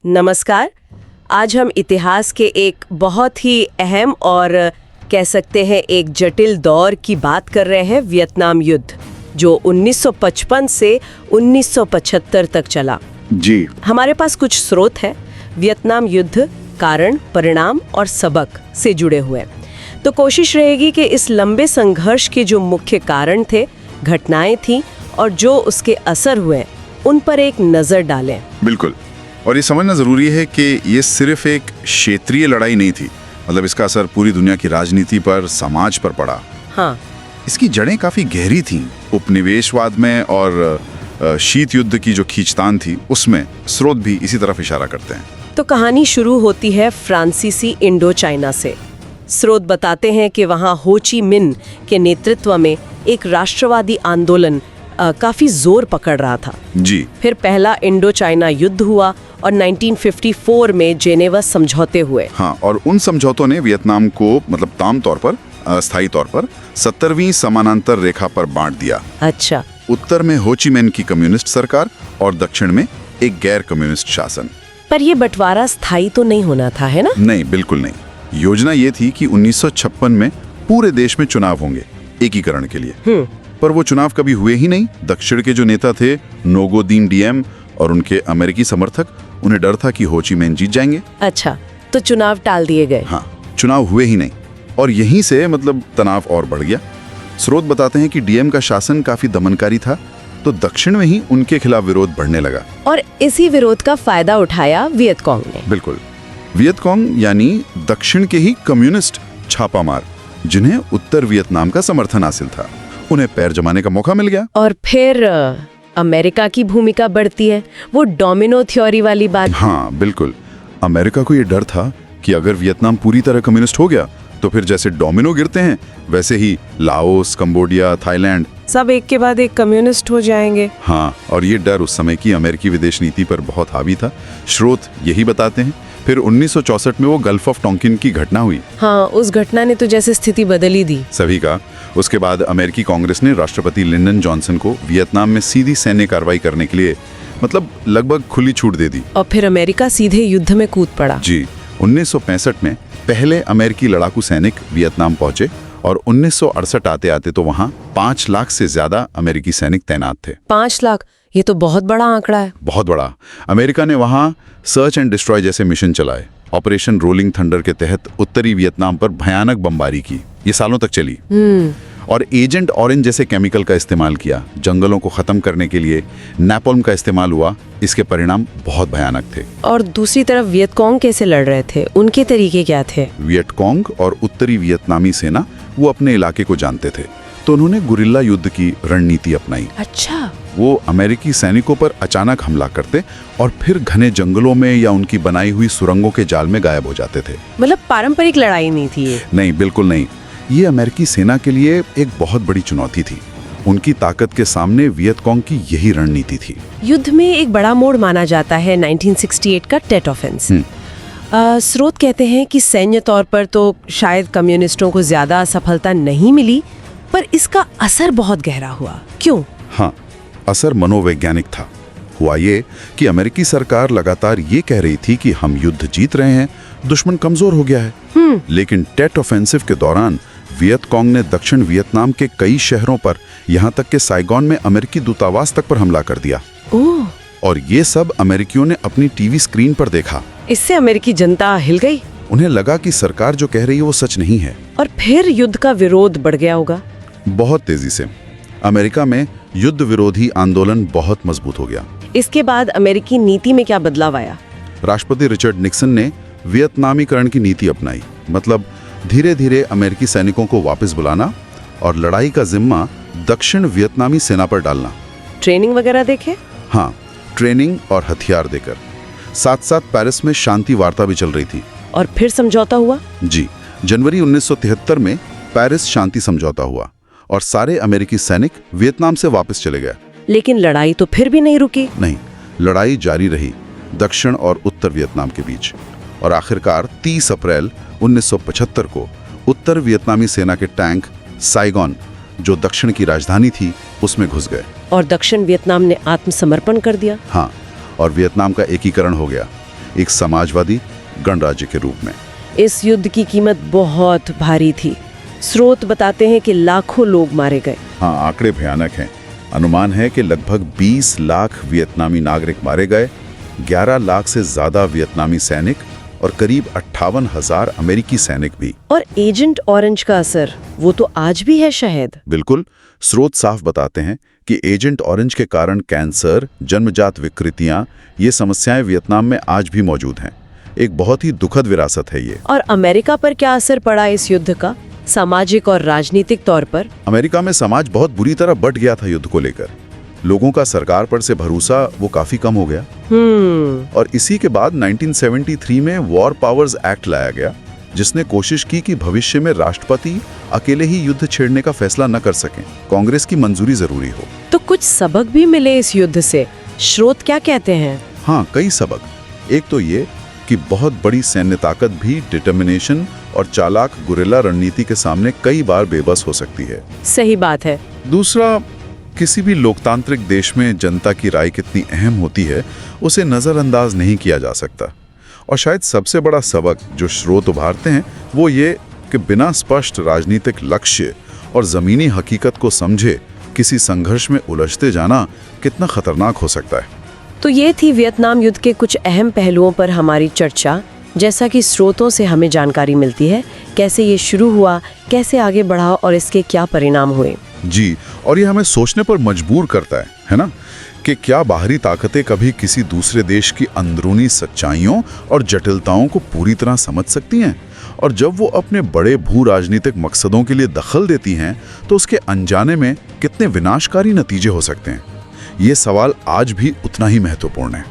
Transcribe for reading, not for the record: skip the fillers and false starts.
नमस्कार। आज हम इतिहास के एक बहुत ही अहम और कह सकते हैं एक जटिल दौर की बात कर रहे हैं, वियतनाम युद्ध, जो 1955 से 1975 तक चला। जी। हमारे पास कुछ स्रोत है वियतनाम युद्ध, कारण, परिणाम और सबक से जुड़े हुए। तो कोशिश रहेगी कि इस लंबे संघर्ष के जो मुख्य कारण थे, घटनाएं थीं और जो उसके असर हुए, उन पर एक नज़र डालें। बिल्कुल। और ये समझना ज़रूरी है कि ये सिर्फ एक क्षेत्रीय लड़ाई नहीं थी, मतलब इसका असर पूरी दुनिया की राजनीति पर, समाज पर पड़ा। हाँ, इसकी जड़ें काफ़ी गहरी थीं। उपनिवेशवाद में और शीत युद्ध की जो खींचतान थी, उसमें स्रोत भी इसी तरफ इशारा करते हैं। तो कहानी शुरू होती है फ्रांसीसी इंडो चाइना से। स्रोत बताते हैं कि वहाँ हो ची मिन के नेतृत्व में एक राष्ट्रवादी आंदोलन काफी जोर पकड़ रहा था। जी। फिर पहला इंडो चाइना युद्ध हुआ और 1954 में जेनेवा समझौते हुए। हाँ, और उन समझौतों ने वियतनाम को मतलब ताम तौर पर, स्थायी तौर पर 70वीं समानांतर रेखा पर बांट दिया। अच्छा। उत्तर में हो ची मिन की कम्युनिस्ट सरकार और दक्षिण में एक गैर कम्युनिस्ट शासन। पर ये बंटवारा स्थायी तो नहीं होना था, है ना? नहीं, बिल्कुल नहीं। योजना ये थी कि 1956 में पूरे देश में चुनाव होंगे एकीकरण के लिए। पर वो चुनाव कभी हुए ही नहीं। दक्षिण के जो नेता थे, नोगो दीन डीएम और उनके अमेरिकी समर्थक, उन्हें डर था कि हो ची मिन जीत जाएंगे। अच्छा, तो चुनाव टाल दिए गए। हाँ, चुनाव हुए ही नहीं और यहीं से मतलब तनाव और बढ़ गया। स्रोत बताते हैं कि डीएम का शासन काफी दमनकारी था, तो दक्षिण में ही उनके खिलाफ विरोध बढ़ने लगा। और इसी विरोध का फायदा उठाया वियतकॉन्ग ने। बिल्कुल। वियतकॉन्ग यानी दक्षिण के ही कम्युनिस्ट छापामार, जिन्हें उत्तर वियतनाम का समर्थन हासिल था, उन्हें पैर जमाने का मौका मिल गया। और फिर अमेरिका की भूमिका बढ़ती है, वो डोमिनो थ्योरी वाली बात। हाँ, बिल्कुल। अमेरिका को ये डर था कि अगर वियतनाम पूरी तरह कम्युनिस्ट हो गया तो फिर जैसे डोमिनो गिरते हैं, वैसे ही लाओस, कंबोडिया, थाईलैंड सब एक के बाद एक कम्युनिस्ट हो जाएंगे। हाँ, और ये डर उस समय की अमेरिकी विदेश नीति पर बहुत हावी था। स्रोत यही बताते हैं। फिर 1964 में वो गल्फ ऑफ टोंकिन की घटना हुई। हाँ, उस घटना ने तो जैसे स्थिति बदल ही दी सभी का। उसके बाद अमेरिकी कांग्रेस ने राष्ट्रपति लिंडन जॉनसन को वियतनाम में सीधी सैन्य कार्रवाई करने के लिए मतलब लगभग खुली छूट दे दी। और फिर अमेरिका सीधे युद्ध में कूद पड़ा। जी। 1965 में पहले अमेरिकी लड़ाकू सैनिक वियतनाम पहुंचे और 1968 आते आते तो वहां 5 लाख से ज्यादा अमेरिकी सैनिक तैनात थे। 5 लाख, ये तो बहुत बड़ा आंकड़ा है। बहुत बड़ा। अमेरिका ने वहां सर्च एंड डिस्ट्रॉय जैसे मिशन चलाए। ऑपरेशन रोलिंग थंडर के तहत उत्तरी वियतनाम पर भयानक बमबारी की। ये सालों तक चली। और एजेंट ऑरेंज जैसे केमिकल का इस्तेमाल किया। जंगलों को खत्म करने के लिए नैपॉल्म का इस्तेमाल हुआ। इसके परिणाम बहुत भयानक थे। और दूसरी तरफ वियतकॉन्ग कैसे लड़ रहे थे? उनके तरीके क्या थे? वियतकॉन्ग और उत्तरी वियतनामी सेना वो अपने इलाके को जानते थे, तो उन्होंने गुरिल्ला युद्ध की रणनीति अपनाई। अच्छा। वो अमेरिकी सैनिकों पर अचानक हमला करते और फिर घने जंगलों में या उनकी बनाई हुई सुरंगों के जाल में गायब हो जाते थे। मतलब पारंपरिक लड़ाई नहीं थी ये? नहीं, बिल्कुल नहीं। ये अमेरिकी सेना के लिए एक बहुत बड़ी चुनौती थी। उनकी ताकत के सामने वियतकॉन्ग की यही रणनीति थी। युद्ध में एक बड़ा मोड़ माना जाता है 1968 का टेट ऑफेंस। स्रोत कहते हैं कि सैन्य तौर पर तो शायद कम्युनिस्टों को ज्यादा सफलता नहीं मिली, पर इसका असर बहुत गहरा हुआ। क्यों? हाँ, असर मनोवैज्ञानिक था। हुआ ये कि अमेरिकी सरकार लगातार ये कह रही थी कि हम युद्ध जीत रहे हैं, दुश्मन कमजोर हो गया है। लेकिन टेट ऑफेंसिव के दौरान वियतकॉन्ग ने दक्षिण वियतनाम के कई शहरों पर, यहाँ तक के साइगॉन में अमेरिकी दूतावास तक पर हमला कर दिया। ओह। और ये सब अमेरिकियों ने अपनी टीवी स्क्रीन पर देखा। इससे अमेरिकी जनता हिल गई। उन्हें लगा कि सरकार जो कह रही है वो सच नहीं है। और फिर युद्ध का विरोध बढ़ गया होगा। बहुत तेजी से। अमेरिका में युद्ध विरोधी आंदोलन बहुत मजबूत हो गया। इसके बाद अमेरिकी नीति में क्या बदलाव आया? राष्ट्रपति रिचर्ड निक्सन ने वियतनामीकरण की नीति अपनाई। मतलब धीरे धीरे अमेरिकी सैनिकों को वापस बुलाना और लड़ाई का जिम्मा दक्षिण वियतनामी सेना पर डालना। ट्रेनिंग वगैरह देखे? हाँ, ट्रेनिंग और हथियार देकर। साथ साथ पेरिस में शांति वार्ता भी चल रही थी। और फिर समझौता हुआ? जी। जनवरी 1973 में पेरिस शांति समझौता हुआ और सारे अमेरिकी सैनिक वियतनाम से वापस चले गए। लेकिन लड़ाई तो फिर भी नहीं रुकी। नहीं, लड़ाई जारी रही दक्षिण और उत्तर वियतनाम के बीच। और आखिरकार 30 अप्रैल 1975 को उत्तर वियतनामी सेना के टैंक साइगॉन, जो दक्षिण की राजधानी थी, उसमें घुस गए। और दक्षिण वियतनाम ने आत्मसमर्पण कर दिया। हाँ, और वियतनाम का एकीकरण हो गया। एक समाजवादी गणराज्य के रूप में। इस युद्ध की कीमत बहुत भारी थी। स्रोत बताते हैं कि लाखों लोग मारे गए। हाँ, आंकड़े भयानक हैं। अनुमान है कि लगभग 20 लाख वियतनामी नागरिक मारे गए, 11 लाख से ज्यादा वियतनामी सैनिक और करीब 58,000 अमेरिकी सैनिक भी। और एजेंट ऑरेंज का असर, वो तो आज भी है शायद। बिल्कुल, स्रोत साफ बताते हैं कि एजेंट ऑरेंज के कारण कैंसर, जन्मजात विकृतियां, ये समस्याएं वियतनाम में आज भी मौजूद हैं। एक बहुत ही दुखद विरासत है ये। और अमेरिका पर क्या असर पड़ा इस युद्ध का, सामाजिक और राजनीतिक तौर पर? अमेरिका में समाज बहुत बुरी तरह बंट गया था युद्ध को लेकर। लोगों का सरकार पर से भरोसा वो काफी कम हो गया। और इसी के बाद 1973 में वॉर पावर्स एक्ट लाया गया, जिसने कोशिश की कि भविष्य में राष्ट्रपति अकेले ही युद्ध छेड़ने का फैसला न कर सकें, कांग्रेस की मंजूरी जरूरी हो। तो कुछ सबक भी मिले इस युद्ध से, स्रोत क्या कहते हैं? हाँ, कई सबक। एक तो ये कि बहुत बड़ी सैन्य ताकत भी डिटर्मिनेशन और चालाक गुरिल्ला रणनीति के सामने कई बार बेबस हो सकती है। सही बात है। दूसरा, किसी भी लोकतांत्रिक देश में जनता की राय कितनी अहम होती है, उसे नज़रअंदाज नहीं किया जा सकता। और शायद सबसे बड़ा सबक जो स्रोत उभारते हैं वो ये कि बिना स्पष्ट राजनीतिक लक्ष्य और ज़मीनी हकीकत को समझे किसी संघर्ष में उलझते जाना कितना खतरनाक हो सकता है। तो ये थी वियतनाम युद्ध के कुछ अहम पहलुओं पर हमारी चर्चा। जैसा कि स्रोतों से हमें जानकारी मिलती है, कैसे ये शुरू हुआ, कैसे आगे बढ़ा और इसके क्या परिणाम हुए। जी, और ये हमें सोचने पर मजबूर करता है ना, कि क्या बाहरी ताकतें कभी किसी दूसरे देश की अंदरूनी सच्चाइयों और जटिलताओं को पूरी तरह समझ सकती हैं? और जब वो अपने बड़े भू राजनीतिक मकसदों के लिए दखल देती हैं, तो उसके अनजाने में कितने विनाशकारी नतीजे हो सकते हैं? ये सवाल आज भी उतना ही महत्वपूर्ण है।